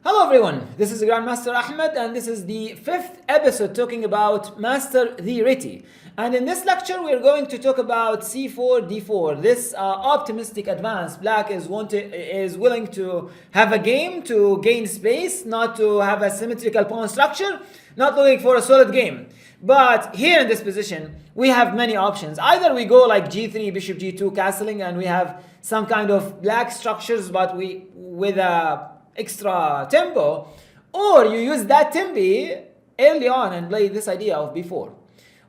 Hello everyone, this is Grandmaster Ahmed and this is the fifth episode talking about Master the Reti. And in this lecture we're going to talk about c4, d4. This optimistic advance. Black is willing to have a game to gain space, not to have a symmetrical pawn structure, not looking for a solid game. But here in this position, we have many options. Either we go like g3, bishop g2, castling, and we have some kind of black structures, but with a extra tempo, or you use that tempo early on and play this idea of b4.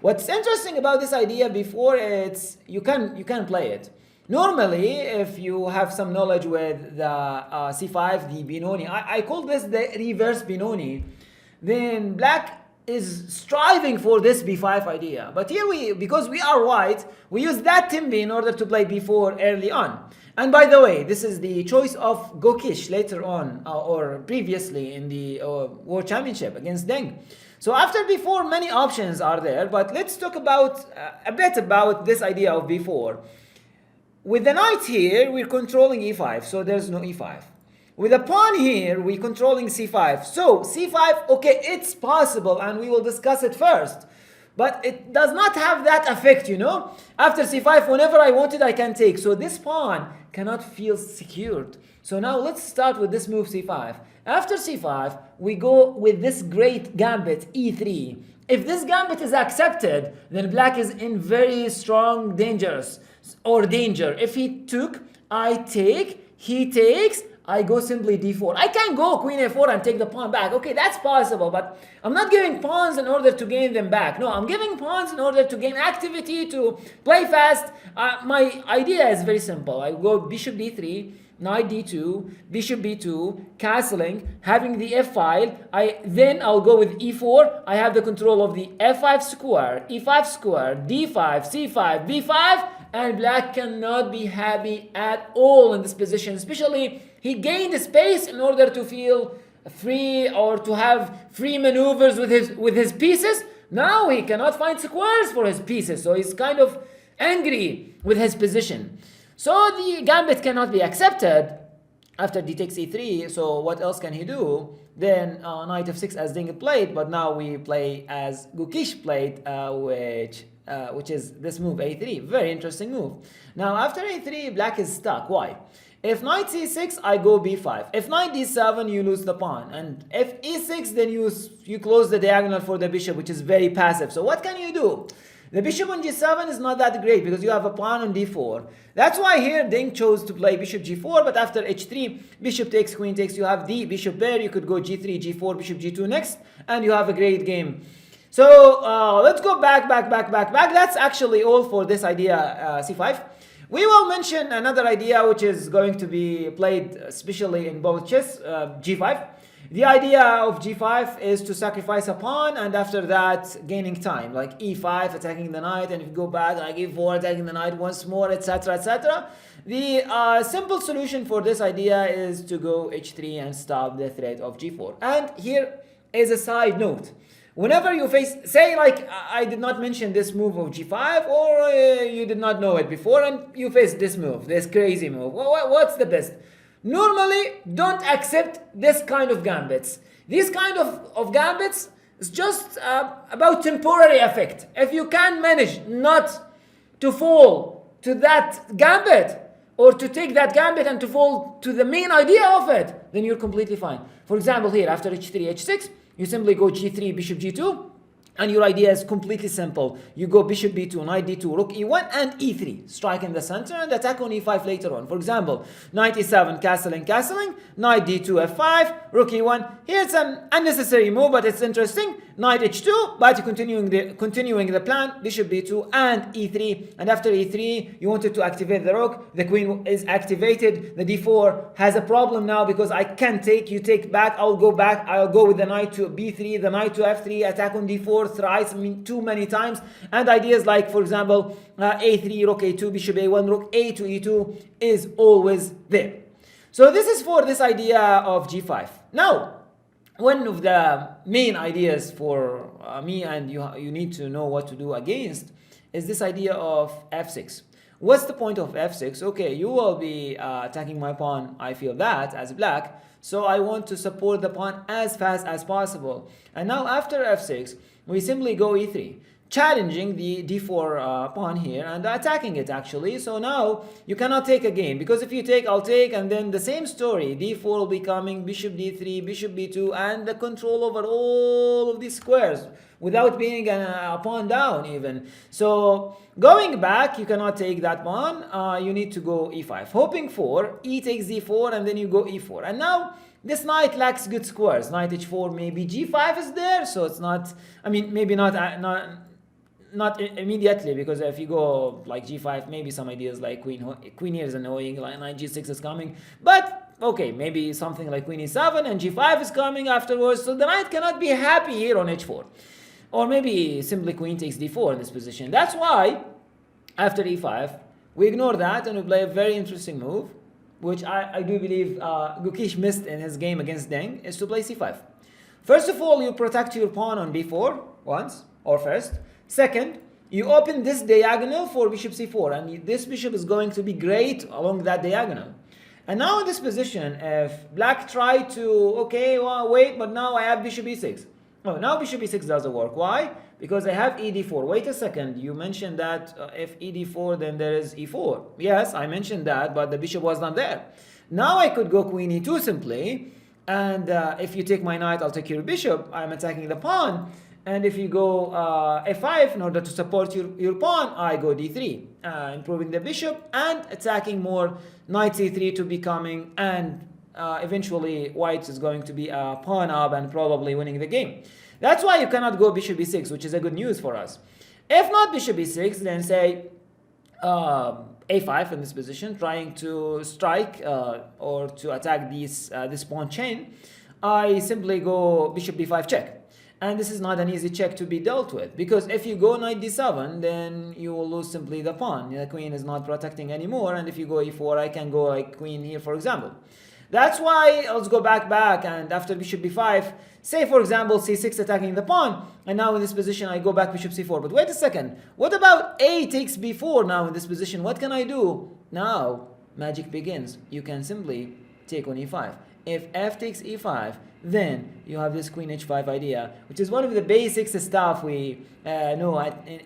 What's interesting about this idea before, it's you can play it. Normally, if you have some knowledge with the c5, the Benoni, I call this the reverse Benoni, then black is striving for this b5 idea. But here because we are white, we use that tempo in order to play b4 early on. And by the way, this is the choice of Gokish later on or previously in the World Championship against Deng. So after b4, many options are there, but let's talk about a bit about this idea of b4. With the knight here, we're controlling e5, so there's no e5. With the pawn here, we're controlling c5. So c5, okay, it's possible, and we will discuss it first. But it does not have that effect, you know. After c5, whenever I want it, I can take. So this pawn cannot feel secured. So now let's start with this move c5. After c5, we go with this great gambit e3. If this gambit is accepted, then black is in very strong danger. If he took, I take, he takes, I go simply d4. I can go queen a4 and take the pawn back. Okay, that's possible, but I'm not giving pawns in order to gain them back. No, I'm giving pawns in order to gain activity, to play fast. My idea is very simple. I go bishop d3, knight d2, bishop b2, castling, having the f file. Then I'll go with e4. I have the control of the f5 square, e5 square, d5, c5, b5, and black cannot be happy at all in this position. Especially, he gained space in order to feel free or to have free maneuvers with his pieces. Now he cannot find squares for his pieces, so he's kind of angry with his position. So the gambit cannot be accepted after d takes e3. So what else can he do? Then knight f6 as Deng played, but now we play as Gokish played, which is this move a3. Very interesting move. Now after a3, black is stuck. Why? If knight c6, I go b5. If knight d7, you lose the pawn. And if e6, then you close the diagonal for the bishop, which is very passive. So what can you do? The bishop on g7 is not that great because you have a pawn on d4. That's why here Deng chose to play bishop g4, but after h3, bishop takes, queen takes, you have the bishop there. You could go g3, g4, bishop g2 next, and you have a great game. So let's go back. That's actually all for this idea c5. We will mention another idea which is going to be played especially in both chess, g5. The idea of g5 is to sacrifice a pawn and after that gaining time, like e5 attacking the knight, and if you go back like e4 attacking the knight once more, etc, etc. The simple solution for this idea is to go h3 and stop the threat of g4. And here is a side note. Whenever you face, say like I did not mention this move of g5, or you did not know it before and you face this move, this crazy move, what's the best? Normally, don't accept this kind of gambits. These kind of gambits is just about temporary effect. If you can manage not to fall to that gambit, or to take that gambit and to fall to the main idea of it, then you're completely fine. For example, here after h3, h6, you simply go g3, bishop g2, and your idea is completely simple. You go bishop b2, knight d2, rook e1, and e3. Strike in the center and attack on e5 later on. For example, knight e7, castling, knight d2, f5, rook e1. Here's an unnecessary move, but it's interesting. Knight h2, but continuing the plan, bishop b2 and e3. And after e3, you wanted to activate the rook. The queen is activated. The d4 has a problem now because I can't take. You take back. I'll go back. I'll go with the knight to b3, the knight to f3, attack on d4 thrice, too many times. And ideas like, for example, a3, rook a2, bishop a1, rook a to e2 is always there. So this is for this idea of g5. Now, one of the main ideas for me, and you need to know what to do against, is this idea of f6. What's the point of f6? Okay, you will be attacking my pawn, I feel that, as black. So I want to support the pawn as fast as possible. And now after f6, we simply go e3, challenging the d4 pawn here and attacking it actually. So now you cannot take again, because if you take, I'll take, and then the same story, d4 will be coming, bishop d3, bishop b2, and the control over all of these squares without being a pawn down even. So going back, you cannot take that pawn, you need to go e5, hoping for e takes d4, and then you go e4. And now this knight lacks good squares. Knight h4, maybe g5 is there, so it's not, I mean, maybe not immediately, because if you go like g5, maybe some ideas like queen here is annoying, like knight g6 is coming, but okay, maybe something like queen e7 and g5 is coming afterwards, so the knight cannot be happy here on h4. Or maybe simply queen takes d4 in this position. That's why after e5, we ignore that and we play a very interesting move, which I do believe Gukish missed in his game against Deng, is to play c5. First of all, you protect your pawn on b4 once, or first. Second, you open this diagonal for bishop c4, and this bishop is going to be great along that diagonal. And now in this position, if black tried to, okay, well, wait, but now I have bishop e6. Oh, now bishop e6 doesn't work. Why? Because I have ed4. Wait a second, you mentioned that if ed4, then there is e4. Yes, I mentioned that, but the bishop was not there. Now I could go queen e2 simply, and if you take my knight, I'll take your bishop. I'm attacking the pawn. And if you go f5 in order to support your pawn, I go d3, improving the bishop and attacking more knight c3 to be coming, and eventually white is going to be a pawn up and probably winning the game. That's why you cannot go bishop e6, which is a good news for us. If not bishop e6, then say a5 in this position, trying to strike or to attack this pawn chain. I simply go bishop d5 check. And this is not an easy check to be dealt with, because if you go knight d7, then you will lose simply the pawn. The queen is not protecting anymore, and if you go e4, I can go like queen here, for example. That's why let's go back, and after bishop b5, say for example c6 attacking the pawn, and now in this position I go back bishop c4. But wait a second, what about a takes b4 now in this position? What can I do? Now magic begins. You can simply take on e5. If f takes e5, then you have this queen h5 idea, which is one of the basic stuff we know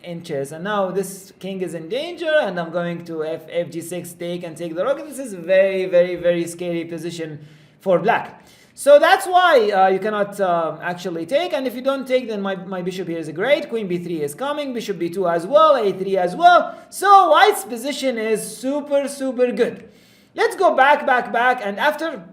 in chess. And now this king is in danger, and I'm going to fg6 take and take the rook. And this is a very, very, very scary position for black. So that's why you cannot actually take. And if you don't take, then my bishop here is great. Queen b3 is coming, bishop b2 as well, a3 as well. So white's position is super, super good. Let's go back, and after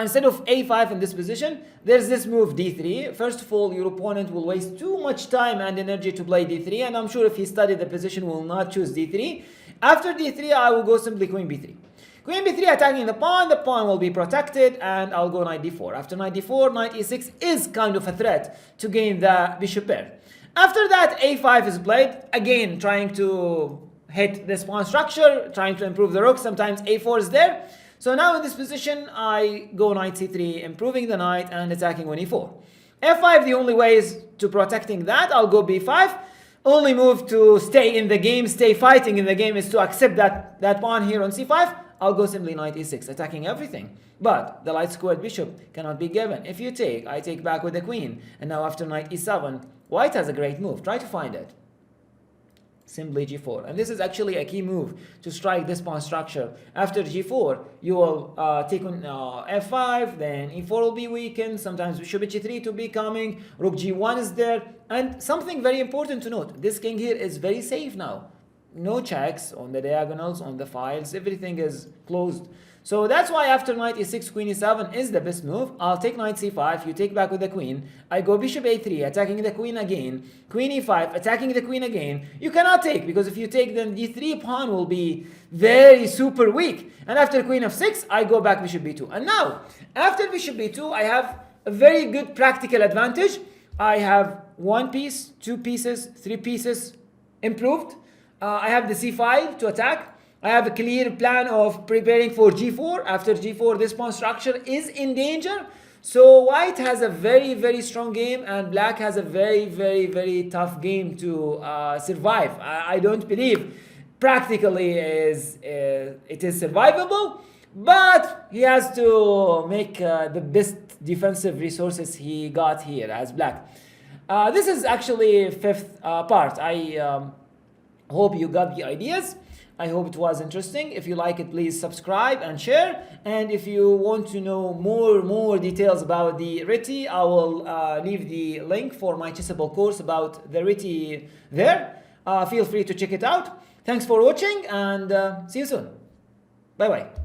instead of a5 in this position, there's this move d3. First of all, your opponent will waste too much time and energy to play d3, and I'm sure if he studied the position, will not choose d3. After d3, I will go simply queen b3. Queen b3 attacking the pawn will be protected, and I'll go knight d4. After knight d4, knight e6 is kind of a threat to gain the bishop pair. After that, a5 is played, again trying to hit this pawn structure, trying to improve the rook. Sometimes a4 is there. So now in this position, I go knight c3, improving the knight and attacking on e4. f5, the only way is to protecting that. I'll go b5. Only move to stay in the game, stay fighting in the game, is to accept that pawn here on c5. I'll go simply knight e6, attacking everything. But the light squared bishop cannot be given. If you take, I take back with the queen. And now after knight e7, white has a great move. Try to find it. Simply g4, and this is actually a key move to strike this pawn structure. After g4, you will take on f5, then e4 will be weakened, sometimes bishop h3 to be coming, rook g1 is there, and something very important to note, this king here is very safe now. No checks on the diagonals, on the files, everything is closed. So that's why after knight e6, queen e7 is the best move. I'll take knight c5, you take back with the queen. I go bishop a3, attacking the queen again. Queen e5, attacking the queen again. You cannot take, because if you take, then d3 pawn will be very super weak. And after queen f6, I go back bishop b2. And now, after bishop b2, I have a very good practical advantage. I have one piece, two pieces, three pieces improved. I have the c5 to attack. I have a clear plan of preparing for g4. After g4, this pawn structure is in danger. So white has a very, very strong game, and black has a very, very, very tough game to survive. I don't believe practically it is survivable. but he has to make the best defensive resources he got here as black. This is actually fifth part. I hope you got the ideas. I hope it was interesting. If you like it, please subscribe and share. And if you want to know more details about the Reti, I will leave the link for my Chessable course about the Reti there. Feel free to check it out. Thanks for watching, and see you soon. Bye bye.